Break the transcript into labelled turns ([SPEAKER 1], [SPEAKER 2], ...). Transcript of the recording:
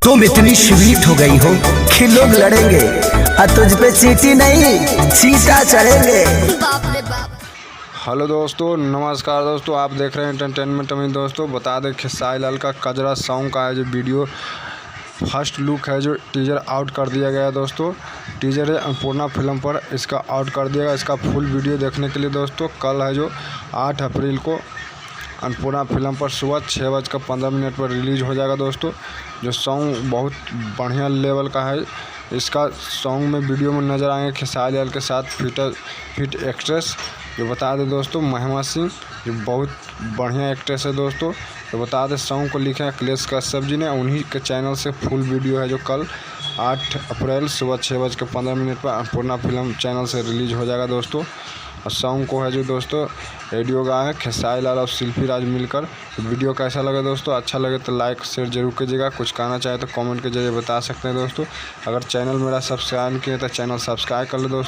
[SPEAKER 1] तुम इतनी स्वीट हो गई हो कि लोग लड़ेंगे और तुझ पे चींटी नहीं चींटा चढ़ेंगे।
[SPEAKER 2] हेलो दोस्तों, नमस्कार दोस्तों, आप देख रहे हैं एंटरटेनमेंट में। दोस्तों बता दें खेसारी लाल का कजरा सॉन्ग का है जो वीडियो फर्स्ट लुक है जो टीजर आउट कर दिया गया है। दोस्तों टीजर है अन्नपूर्णा फिल्म पर, इसका आउट कर दिया गया। इसका फुल वीडियो देखने के लिए दोस्तों कल है जो 8 अप्रैल को अन्नपूर्णा फिल्म पर सुबह 6:15 पर रिलीज़ हो जाएगा। दोस्तों जो सॉन्ग बहुत बढ़िया लेवल का है। इसका सॉन्ग में वीडियो में नज़र आएंगे खेसारी लाल के साथ फिट एक्ट्रेस जो बता दें दोस्तों महिमा सिंह, जो बहुत बढ़िया एक्ट्रेस है। दोस्तों तो बता दें सॉन्ग को लिखे हैं अखिलेश कश्यप जी ने, उन्हीं के चैनल से फुल वीडियो है जो कल 8 अप्रैल सुबह 6:15 पर अन्नपूर्णा फिल्म चैनल से रिलीज़ हो जाएगा। दोस्तों और सॉन्ग को है जो दोस्तों रेडियो गाए हैं खेसारी लाल और शिल्पी राज मिलकर। तो वीडियो कैसा लगे दोस्तों? अच्छा लगे तो लाइक शेयर जरूर कीजिएगा। कुछ कहना चाहे तो कमेंट के जरिए बता सकते हैं। दोस्तों अगर चैनल मेरा सब्सक्राइब नहीं किया तो चैनल सब्सक्राइब कर ले दोस्तों।